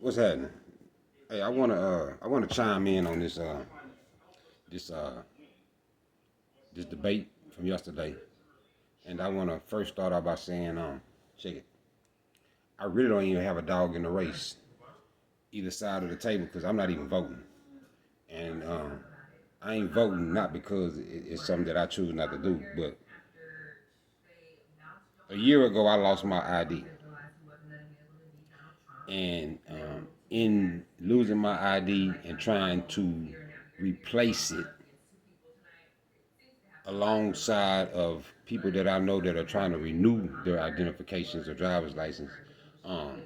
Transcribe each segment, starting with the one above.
What's happening? Hey, I wanna chime in on this this debate from yesterday, and I wanna first start out by saying check it. I really don't even have a dog in the race, either side of the table, because I'm not even voting, and I ain't voting not because it's something that I choose not to do, but a year ago I lost my ID, and in losing my ID and trying to replace it alongside of people that I know that are trying to renew their identifications or driver's license. Um,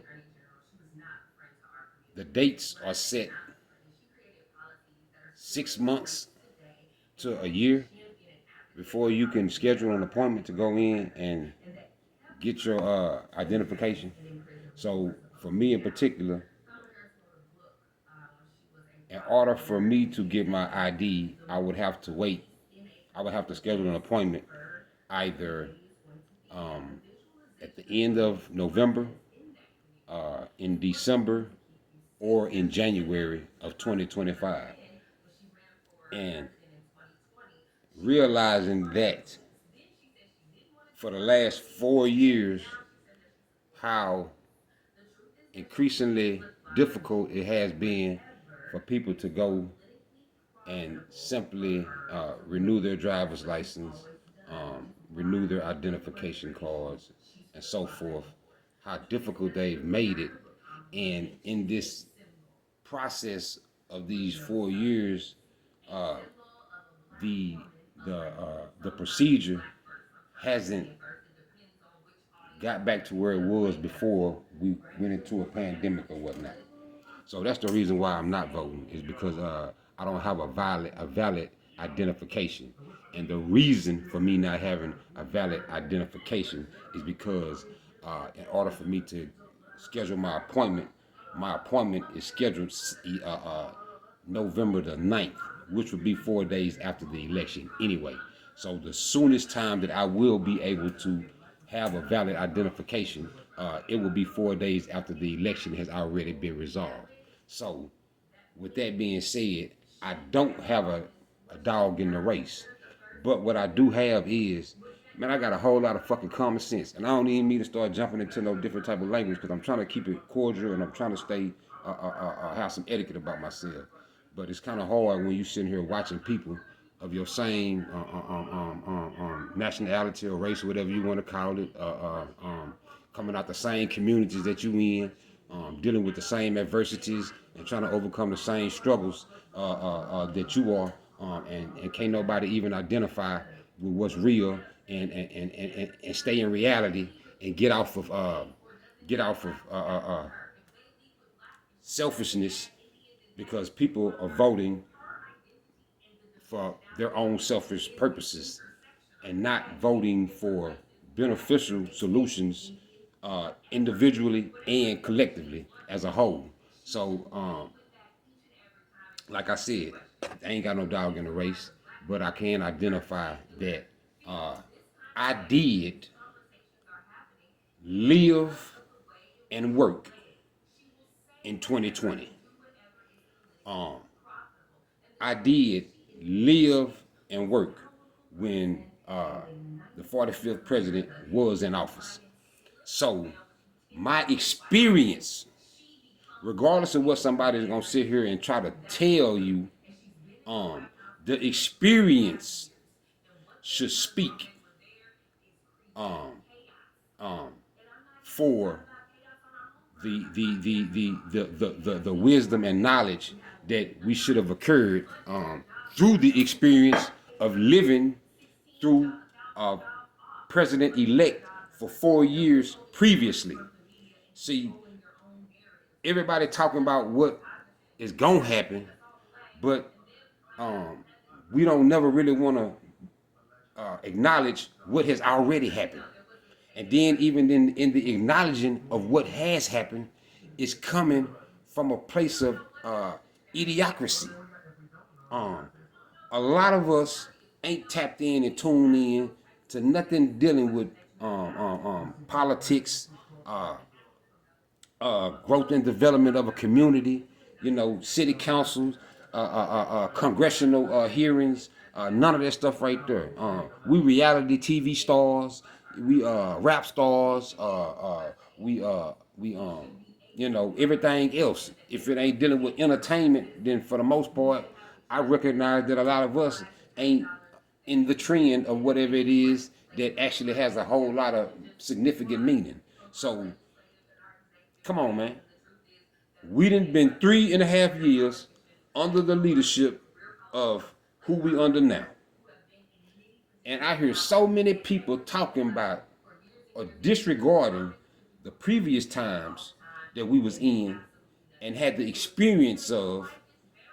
the dates are set 6 months to a year before you can schedule an appointment to go in and get your identification. So for me in particular, in order for me to get my ID, I would have to wait. I would have to schedule an appointment either um, at the end of November, in December, or in January of 2025. And realizing that for the last 4 years, how increasingly difficult it has been for people to go and simply renew their driver's license, renew their identification cards, and so forth, how difficult they've made it. And in this process of these 4 years, uh, the the procedure hasn't got back to where it was before we went into a pandemic or whatnot. So that's the reason why I'm not voting, is because I don't have a valid identification. And the reason for me not having a valid identification is because in order for me to schedule my appointment is scheduled November the 9th, which would be 4 days after the election anyway. So the soonest time that I will be able to have a valid identification, it will be 4 days after the election has already been resolved. So, with that being said, I don't have a dog in the race. But what I do have is, man, I got a whole lot of fucking common sense. And I don't even mean to start jumping into no different type of language because I'm trying to keep it cordial and I'm trying to stay, have some etiquette about myself. But it's kind of hard when you sitting here watching people of your same nationality or race or whatever you want to call it, coming out the same communities that you in, dealing with the same adversities and trying to overcome the same struggles that you are, and can't nobody even identify with what's real and stay in reality and get off of selfishness because people are voting for their own selfish purposes and not voting for beneficial solutions individually and collectively as a whole. So, like I said, I ain't got no dog in the race, but I can identify that uh, I did live and work in 2020. Um, I did live and work when the 45th president was in office. So my experience, regardless of what somebody's gonna sit here and try to tell you, the experience should speak um, um, for the wisdom and knowledge that we should have occurred through the experience of living through a president elect for 4 years previously. See, everybody talking about what is gonna happen, but um, we don't never really want to acknowledge what has already happened. And then even in the acknowledging of what has happened is coming from a place of idiocracy. Um, a lot of us ain't tapped in and tuned in to nothing dealing with politics, uh, growth and development of a community, city councils, congressional hearings, none of that stuff right there. We reality TV stars, we rap stars, everything else. If it ain't dealing with entertainment, then for the most part, I recognize that a lot of us ain't in the trend of whatever it is that actually has a whole lot of significant meaning. So come on, man. We done been 3.5 years under the leadership of who we under now. And I hear so many people talking about or disregarding the previous times that we was in and had the experience of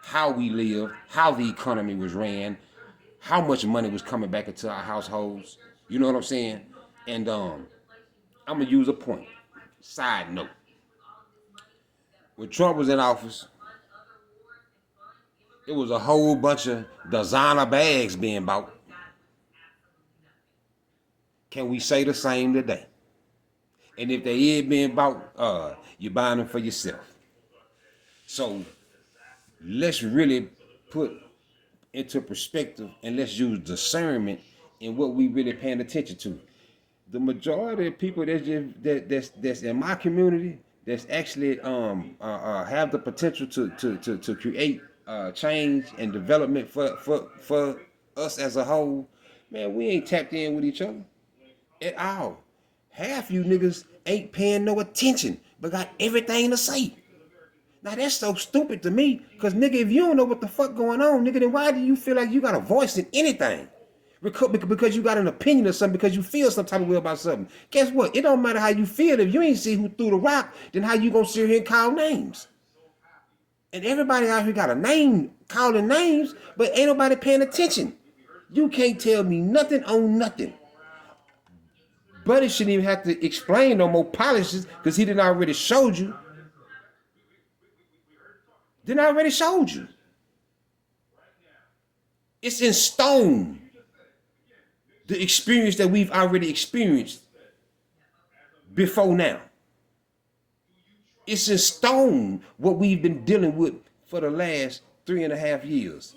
how we lived, how the economy was ran, how much money was coming back into our households. You know what I'm saying? And I'm gonna use a point. Side note. When Trump was in office, it was a whole bunch of designer bags being bought. Can we say the same today? And if they is being bought, you're buying them for yourself. So let's really put into perspective and let's use discernment in what we really paying attention to. The majority of people that's in my community that's actually have the potential to create change and development for us as a whole, man, we ain't tapped in with each other at all. Half you niggas ain't paying no attention, but got everything to say. Now that's so stupid to me, cause nigga, if you don't know what the fuck going on, nigga, then why do you feel like you got a voice in anything? Because you got an opinion or something, because you feel some type of way about something. Guess what? It don't matter how you feel. If you ain't see who threw the rock, then how you gonna sit here and call names? And everybody out here got a name, calling names, but ain't nobody paying attention. You can't tell me nothing on nothing. Buddy shouldn't even have to explain no more policies, because he done already showed you. Then I already showed you. It's in stone. The experience that we've already experienced before now. It's in stone what we've been dealing with for the last 3.5 years.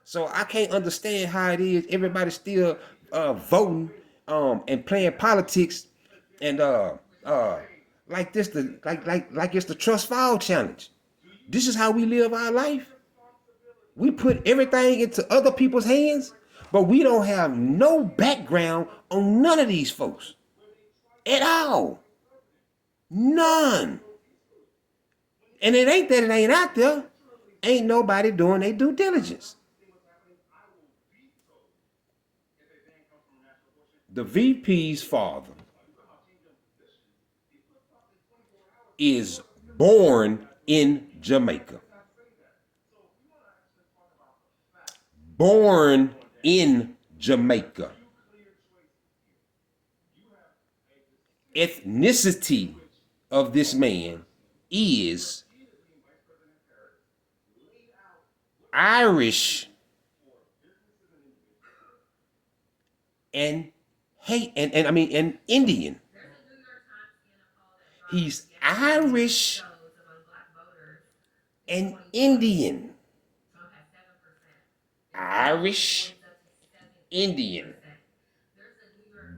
So I can't understand how it is everybody's still voting and playing politics and like this like it's the trust fall challenge. This is how we live our life. We put everything into other people's hands, but we don't have no background on none of these folks at all. None. And it ain't that it ain't out there. Ain't nobody doing their due diligence. The VP's father is born in Jamaica. Born in Jamaica. Ethnicity of this man is Irish and Indian. He's Irish and Indian. Irish, Indian,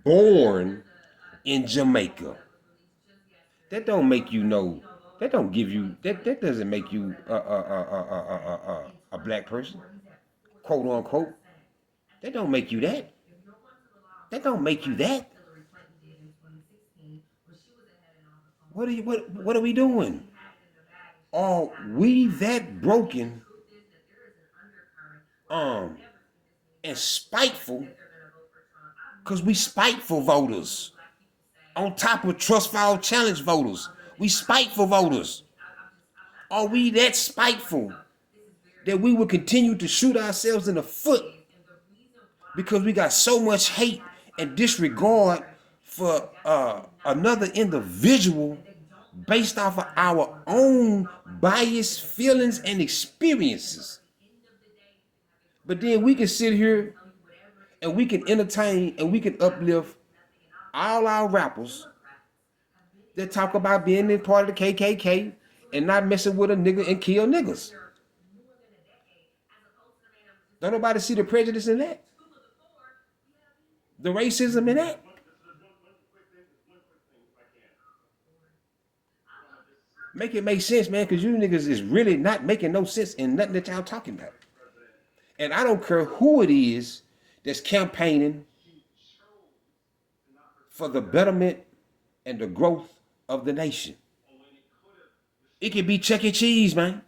born in Jamaica. That don't make you know. That don't give you. That doesn't make you a black person, quote unquote. That don't make you that. That don't make you that. What are we doing? Are we that broken? And spiteful, because we spiteful voters. On top of trust fall challenge voters, we spiteful voters. Are we that spiteful that we will continue to shoot ourselves in the foot because we got so much hate and disregard for another individual based off of our own biased feelings and experiences? But then we can sit here and we can entertain and we can uplift all our rappers that talk about being in part of the KKK and not messing with a nigga and kill niggas. Don't nobody see the prejudice in that? The racism in that? Make it make sense, man, because you niggas is really not making no sense in nothing that y'all talking about. And I don't care who it is that's campaigning for the betterment and the growth of the nation. It could be Chuck E. Cheese, man.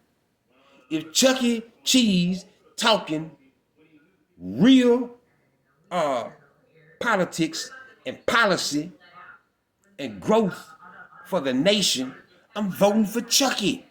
If Chuck E. Cheese talking real politics and policy and growth for the nation, I'm voting for Chucky.